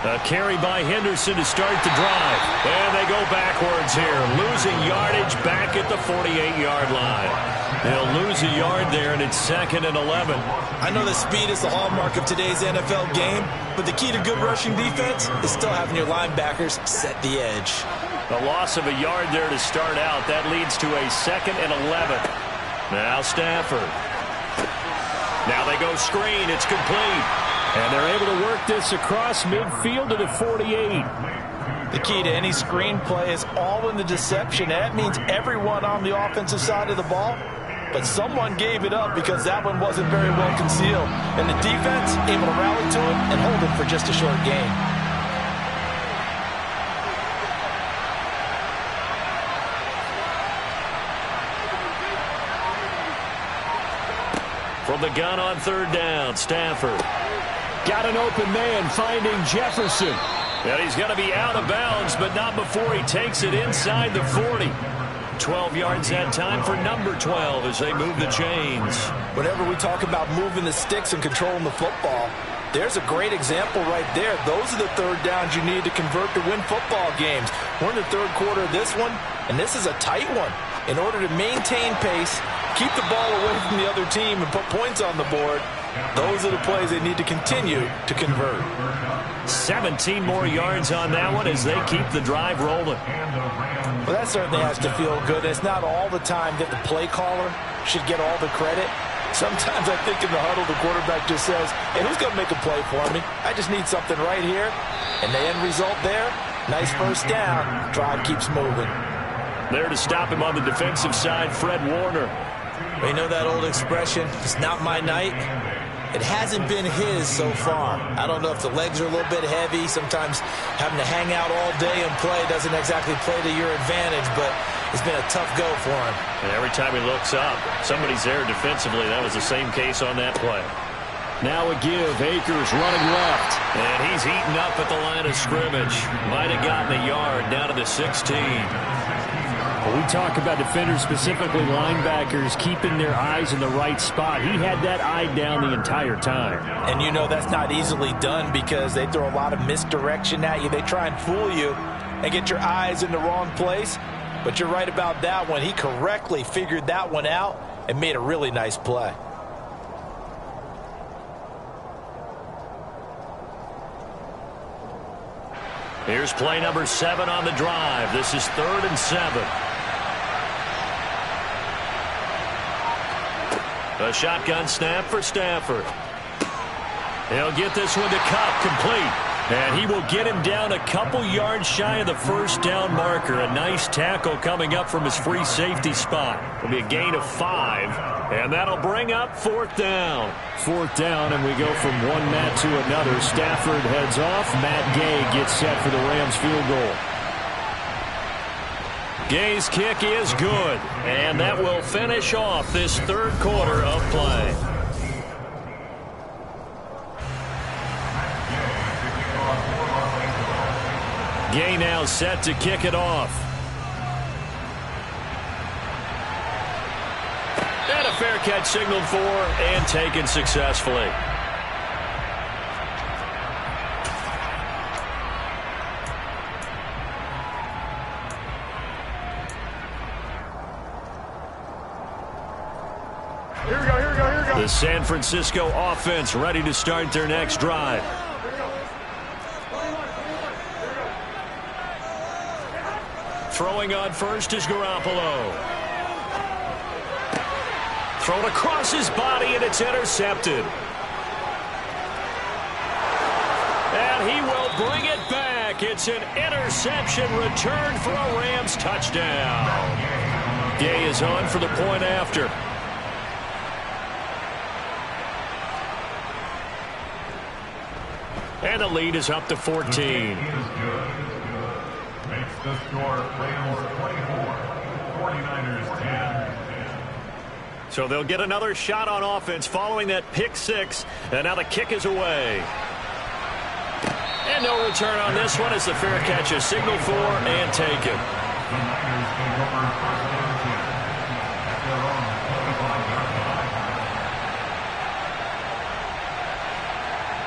A carry by Henderson to start the drive. And they go backwards here, losing yardage back at the 48-yard line. They'll lose a yard there, and it's 2nd and 11. I know that speed is the hallmark of today's NFL game, but the key to good rushing defense is still having your linebackers set the edge. A loss of a yard there to start out. That leads to a 2nd and 11. Now Stafford. Now they go screen. It's complete. And they're able to work this across midfield to the 48. The key to any screen play is all in the deception. That means everyone on the offensive side of the ball, but someone gave it up because that one wasn't very well concealed. And the defense able to rally to it and hold it for just a short gain. From the gun on 3rd down, Stafford. Got an open man finding Jefferson. And he's going to be out of bounds, but not before he takes it inside the 40. 12 yards that time for number 12 as they move the chains. Whenever we talk about moving the sticks and controlling the football, there's a great example right there. Those are the 3rd downs you need to convert to win football games. We're in the 3rd quarter of this one, and this is a tight one. In order to maintain pace, keep the ball away from the other team, and put points on the board, those are the plays they need to continue to convert. 17 more yards on that one as they keep the drive rolling. Well, that certainly has to feel good. It's not all the time that the play caller should get all the credit. Sometimes I think in the huddle, the quarterback just says, hey, who's going to make a play for me? I just need something right here. And the end result there, nice first down. Drive keeps moving. There to stop him on the defensive side, Fred Warner. You know that old expression, it's not my night? It hasn't been his so far. I don't know if the legs are a little bit heavy. Sometimes having to hang out all day and play doesn't exactly play to your advantage, but it's been a tough go for him. And every time he looks up, somebody's there defensively. That was the same case on that play. Now a give. Akers running left. And he's eaten up at the line of scrimmage. Might have gotten a yard down to the 16. Well, we talk about defenders, specifically linebackers, keeping their eyes in the right spot. He had that eye down the entire time. And you know that's not easily done because they throw a lot of misdirection at you. They try and fool you and get your eyes in the wrong place. But you're right about that one. He correctly figured that one out and made a really nice play. Here's play number 7 on the drive. This is 3rd and 7. A shotgun snap for Stafford. He'll get this one to Kupp, complete. And he will get him down a couple yards shy of the first down marker. A nice tackle coming up from his free safety spot. It'll be a gain of 5. And that'll bring up 4th down. 4th down, and we go from one Matt to another. Stafford heads off. Matt Gay gets set for the Rams field goal. Gay's kick is good, and that will finish off this 3rd quarter of play. Gay now set to kick it off. And a fair catch signaled for and taken successfully. The San Francisco offense ready to start their next drive. Throwing on first is Garoppolo. Thrown across his body, and it's intercepted. And he will bring it back. It's an interception return for a Rams touchdown. Gay is on for the point after. And the lead is up to 14. Makes the score Rams 24, 49ers 10. So they'll get another shot on offense following that pick six. And now the kick is away. And no return on this one as the fair catch is signaled for and taken.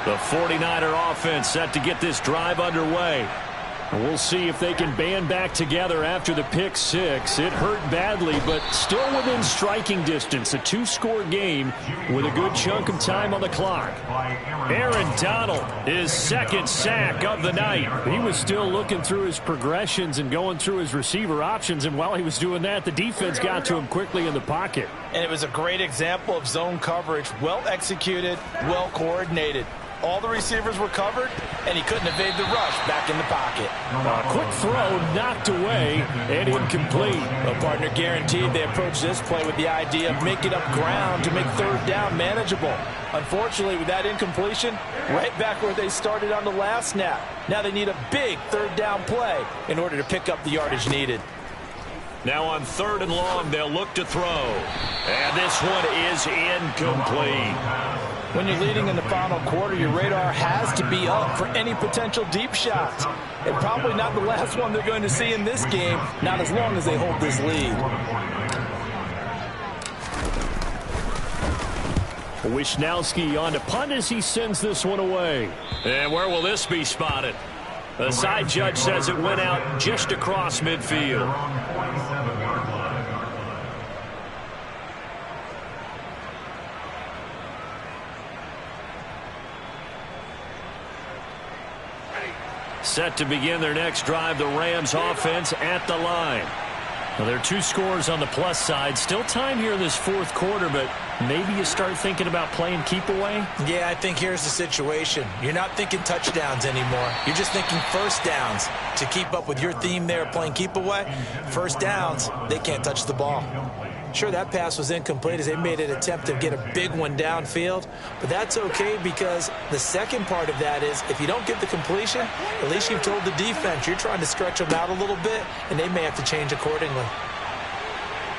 The 49er offense set to get this drive underway. We'll see if they can band back together after the pick six. It hurt badly, but still within striking distance. A two-score game with a good chunk of time on the clock. Aaron Donald, his second sack of the night. He was still looking through his progressions and going through his receiver options, and while he was doing that, the defense got to him quickly in the pocket. And it was a great example of zone coverage. Well executed, well coordinated. All the receivers were covered, and he couldn't evade the rush back in the pocket. A quick throw knocked away and incomplete. A partner guaranteed they approached this play with the idea of making up ground to make third down manageable. Unfortunately, with that incompletion, right back where they started on the last snap. Now they need a big third down play in order to pick up the yardage needed. Now on 3rd and long, they'll look to throw. And this one is incomplete. When you're leading in the final quarter, your radar has to be up for any potential deep shots. And probably not the last one they're going to see in this game, not as long as they hold this lead. Wisnowski on to punt as he sends this one away. And where will this be spotted? The side judge says it went out just across midfield. Set to begin their next drive, the Rams offense at the line. Well, there are 2 scores on the plus side. Still time here in this 4th quarter, but maybe you start thinking about playing keep away? Yeah, I think here's the situation. You're not thinking touchdowns anymore. You're just thinking first downs. To keep up with your theme there, playing keep away, first downs, they can't touch the ball. Sure, that pass was incomplete as they made an attempt to get a big one downfield, but that's okay because the second part of that is if you don't get the completion, at least you've told the defense you're trying to stretch them out a little bit, and they may have to change accordingly.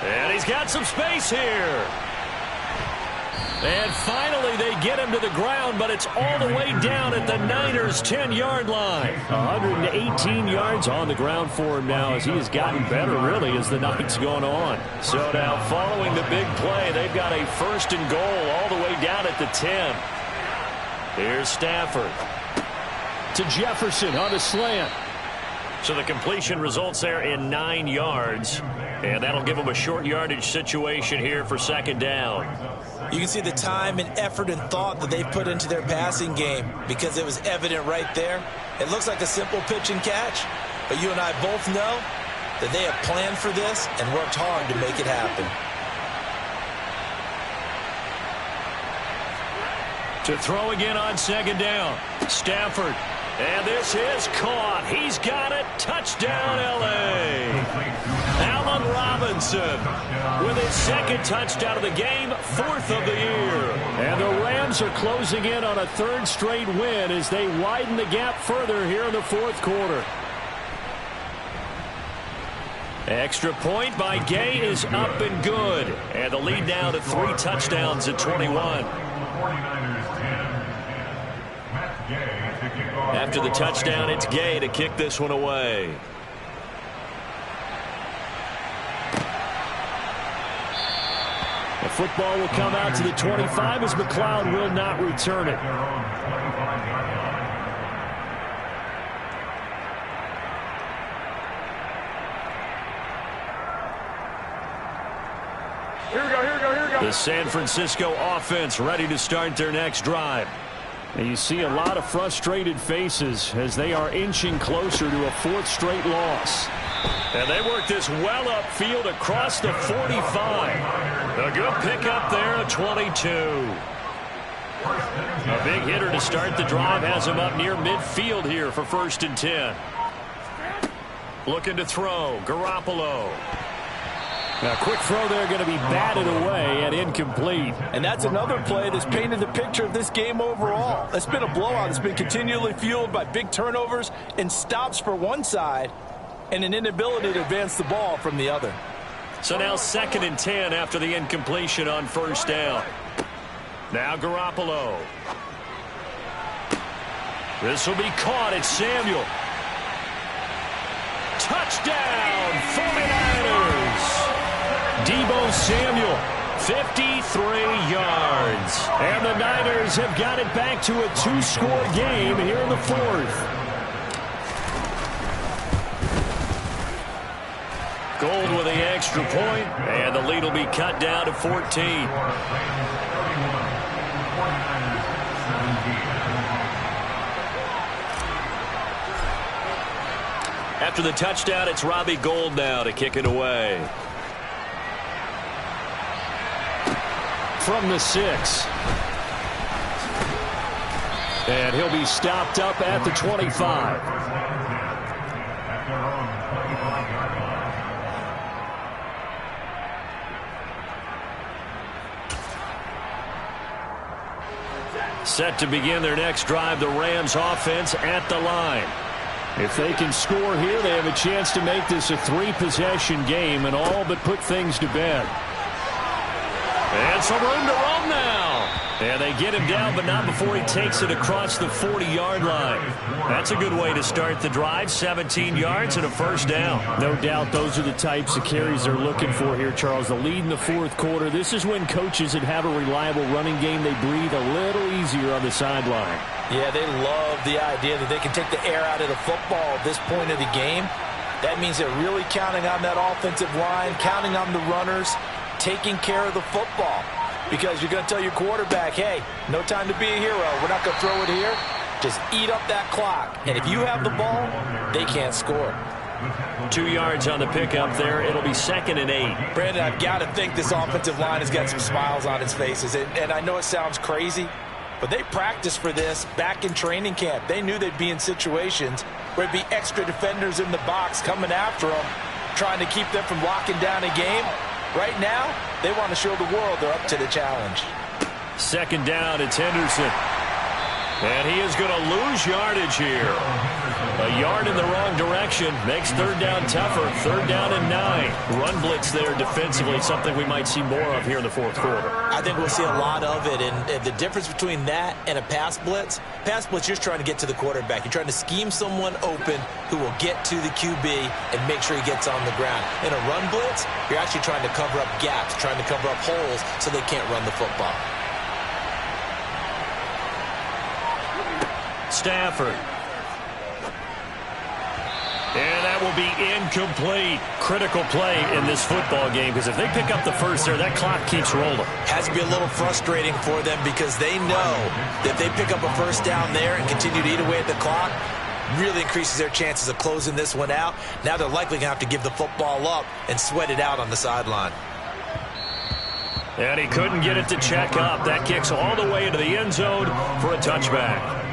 And he's got some space here. And finally they get him to the ground, but it's all the way down at the Niners' 10-yard line. 118 yards on the ground for him now as he has gotten better, really, as the night's gone on. So now following the big play, they've got a 1st and goal all the way down at the 10. Here's Stafford. To Jefferson on a slant. So the completion results there in 9 yards. And that'll give them a short yardage situation here for 2nd down. You can see the time and effort and thought that they've put into their passing game because it was evident right there. It looks like a simple pitch and catch, but you and I both know that they have planned for this and worked hard to make it happen. To throw again on 2nd down. Stafford. And this is caught. He's got it. Touchdown, L.A. Allen Robinson with his 2nd touchdown of the game, 4th of the year. And the Rams are closing in on a 3rd straight win as they widen the gap further here in the 4th quarter. Extra point by Gay is up and good. And the lead now to 3 touchdowns at 21. After the touchdown, it's Gay to kick this one away. The football will come out to the 25 as McLeod will not return it. Here we go. The San Francisco offense ready to start their next drive. And you see a lot of frustrated faces as they are inching closer to a 4th straight loss. And they work this well upfield across the 45. A good pickup there at 22. A big hitter to start the drive has him up near midfield here for 1st and 10. Looking to throw. Garoppolo. Now, a quick throw there going to be batted away and incomplete. And that's another play that's painted the picture of this game overall. It's been a blowout. It's been continually fueled by big turnovers and stops for one side and an inability to advance the ball from the other. So now 2nd and 10 after the incompletion on first down. Now Garoppolo. This will be caught. It's Samuel. Touchdown, 49ers. Deebo Samuel, 53 yards. And the Niners have got it back to a 2-score game here in the 4th. Gold with the extra point, and the lead will be cut down to 14. After the touchdown, it's Robbie Gould now to kick it away. From the 6. And he'll be stopped up at the 25. Set to begin their next drive, the Rams offense at the line. If they can score here, they have a chance to make this a 3-possession game and all but put things to bed. And some room to run now. And they get him down, but not before he takes it across the 40-yard line. That's a good way to start the drive. 17 yards and a first down. No doubt those are the types of carries they're looking for here, Charles. The lead in the 4th quarter. This is when coaches that have a reliable running game, they breathe a little easier on the sideline. Yeah, they love the idea that they can take the air out of the football at this point of the game. That means they're really counting on that offensive line, counting on the runners, taking care of the football. Because you're going to tell your quarterback, hey, no time to be a hero. We're not going to throw it here. Just eat up that clock. And if you have the ball, they can't score. 2 yards on the pickup there. It'll be 2nd and 8. Brandon, I've got to think this offensive line has got some smiles on its faces. And I know it sounds crazy, but they practiced for this back in training camp. They knew they'd be in situations where there'd be extra defenders in the box coming after them, trying to keep them from locking down a game. Right now, they want to show the world they're up to the challenge. 2nd down, it's Henderson. And he is going to lose yardage here. A yard in the wrong direction makes 3rd down tougher. 3rd down and 9. Run blitz there defensively, something we might see more of here in the 4th quarter. I think we'll see a lot of it. And the difference between that and a pass blitz, you're just trying to get to the quarterback. You're trying to scheme someone open who will get to the QB and make sure he gets on the ground. In a run blitz, you're actually trying to cover up gaps, trying to cover up holes so they can't run the football. Stafford. And that will be incomplete. Critical play in this football game, because if they pick up the first there, that clock keeps rolling. Has to be a little frustrating for them because they know that if they pick up a first down there and continue to eat away at the clock, really increases their chances of closing this one out. Now they're likely going to have to give the football up and sweat it out on the sideline. And he couldn't get it to check up. That kicks all the way into the end zone for a touchback.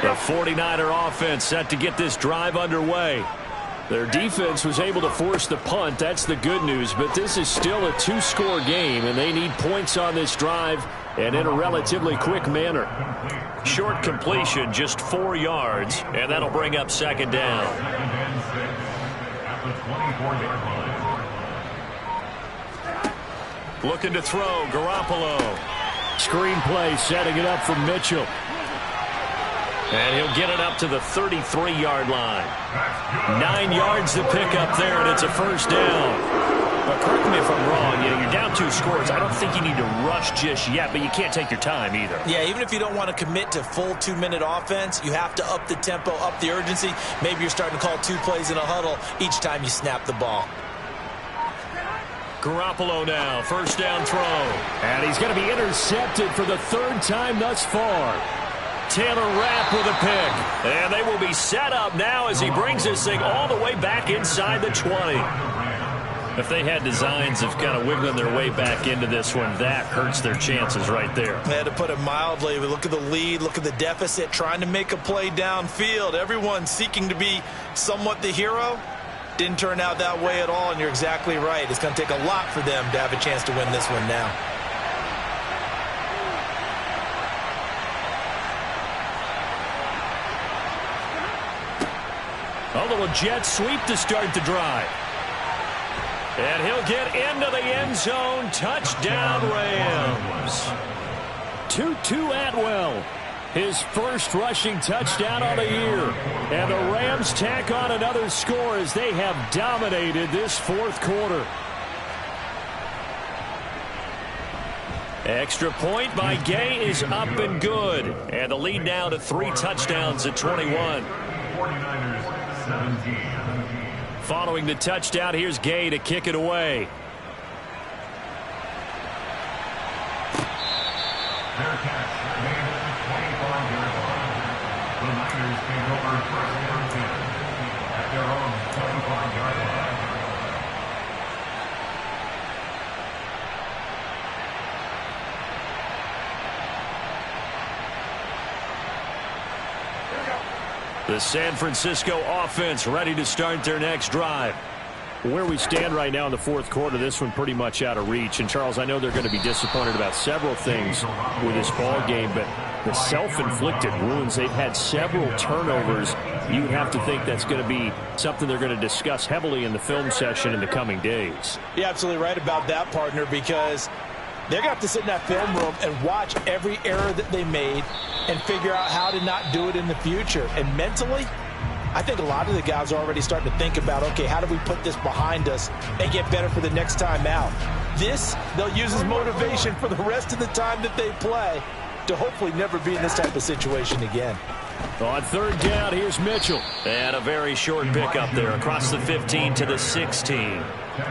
The 49er offense set to get this drive underway. Their defense was able to force the punt. That's the good news. But this is still a 2-score game, and they need points on this drive and in a relatively quick manner. Short completion, just 4 yards, and that'll bring up 2nd down. Looking to throw, Garoppolo. Screen play, setting it up for Mitchell. And he'll get it up to the 33-yard line. 9 yards to pick up there, and it's a first down. But correct me if I'm wrong, you're down 2 scores. I don't think you need to rush just yet, but you can't take your time either. Yeah, even if you don't want to commit to full 2-minute offense, you have to up the tempo, up the urgency. Maybe you're starting to call 2 plays in a huddle each time you snap the ball. Garoppolo now, first down throw. And he's going to be intercepted for the 3rd time thus far. Taylor Rapp with a pick. And they will be set up now as he brings this thing all the way back inside the 20. If they had designs of kind of wiggling their way back into this one, that hurts their chances right there. To put it mildly, we look at the lead, look at the deficit, trying to make a play downfield. Everyone seeking to be somewhat the hero. Didn't turn out that way at all, and you're exactly right. It's going to take a lot for them to have a chance to win this one now. A little jet sweep to start the drive. And he'll get into the end zone. Touchdown, Rams. Tutu Atwell, his first rushing touchdown on the year. And the Rams tack on another score as they have dominated this fourth quarter. Extra point by Gay is up and good. And the lead now to 3 touchdowns at 21. 17. Following the touchdown, here's Gay to kick it away. Their catch made at the 25-yard line. The Niners came over first down 10 at their own 25-yard line. The San Francisco offense ready to start their next drive. Where we stand right now in the fourth quarter, this one pretty much out of reach. And, Charles, I know they're going to be disappointed about several things with this ball game, but the self-inflicted wounds, they've had several turnovers. You have to think that's going to be something they're going to discuss heavily in the film session in the coming days. You're absolutely right about that, partner, because they're going to have to sit in that film room and watch every error that they made and figure out how to not do it in the future. And mentally, I think a lot of the guys are already starting to think about, okay, how do we put this behind us and get better for the next time out? This, they'll use as motivation for the rest of the time that they play to hopefully never be in this type of situation again. On third down, here's Mitchell. And a very short pickup there across the 15 to the 16.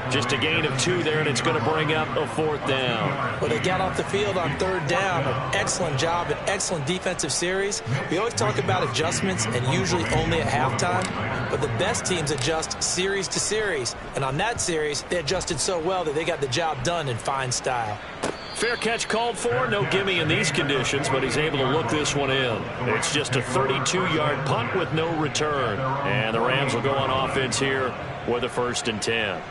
Just a gain of 2 there, and it's going to bring up a fourth down. Well, they got off the field on third down. An excellent job, an excellent defensive series. We always talk about adjustments, and usually only at halftime. But the best teams adjust series to series. And on that series, they adjusted so well that they got the job done in fine style. Fair catch called for. No gimme in these conditions, but he's able to look this one in. It's just a 32-yard punt with no return. And the Rams will go on offense here with a 1st and 10.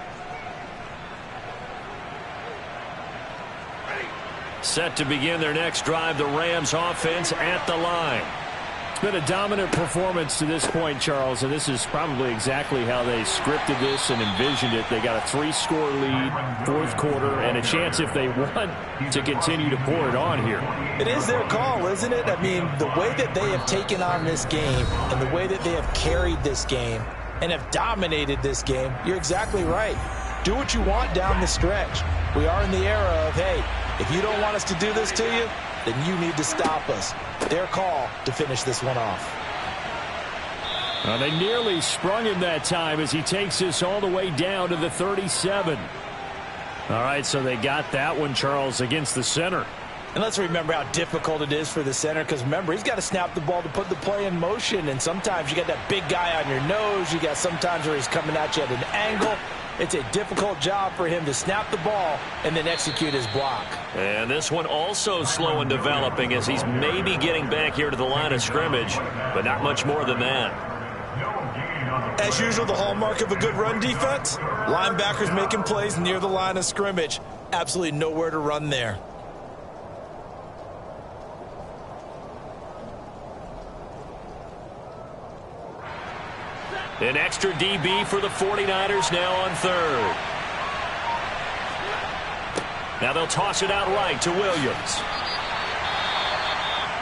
Set to begin their next drive, the Rams offense at the line. It's been a dominant performance to this point, Charles, and this is probably exactly how they scripted this and envisioned it. They got a 3-score lead, fourth quarter, and a chance if they want to continue to pour it on here. It is their call, isn't it? I mean, the way that they have taken on this game and the way that they have carried this game and have dominated this game, you're exactly right. Do what you want down the stretch. We are in the era of, hey, if you don't want us to do this to you, then you need to stop us. Their call to finish this one off. They nearly sprung him that time as he takes this all the way down to the 37. All right, so they got that one, Charles, against the center. And let's remember how difficult it is for the center, because remember, he's got to snap the ball to put the play in motion, and sometimes you got that big guy on your nose. You got sometimes where he's coming at you at an angle. It's a difficult job for him to snap the ball and then execute his block. And this one also slow and developing as he's maybe getting back here to the line of scrimmage, but not much more than that. As usual, the hallmark of a good run defense, linebackers making plays near the line of scrimmage. Absolutely nowhere to run there. An extra DB for the 49ers now on third. Now they'll toss it out right to Williams.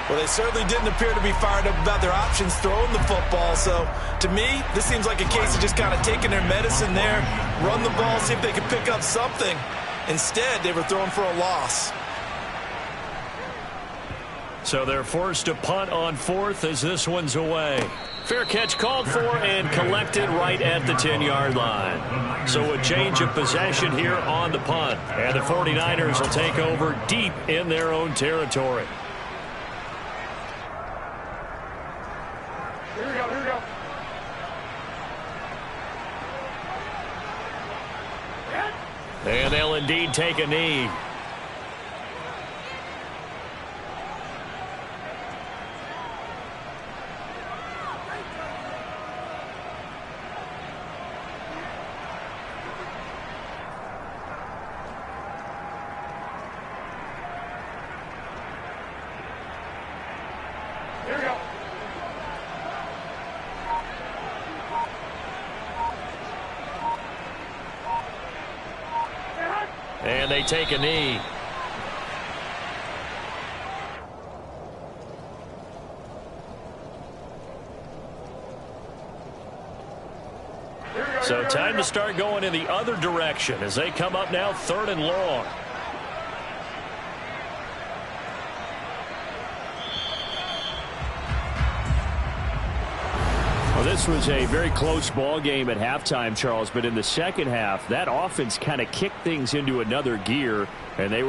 Well, they certainly didn't appear to be fired up about their options throwing the football. So, to me, this seems like a case of just kind of taking their medicine there, run the ball, see if they can pick up something. Instead, they were throwing for a loss. So they're forced to punt on fourth as this one's away. Fair catch called for and collected right at the 10-yard line. So a change of possession here on the punt. And the 49ers will take over deep in their own territory. Here we go. And they'll indeed take a knee. And they take a knee. So time to start going in the other direction as they come up now 3rd and long. Well, this was a very close ball game at halftime, Charles, but in the second half, that offense kind of kicked things into another gear, and they were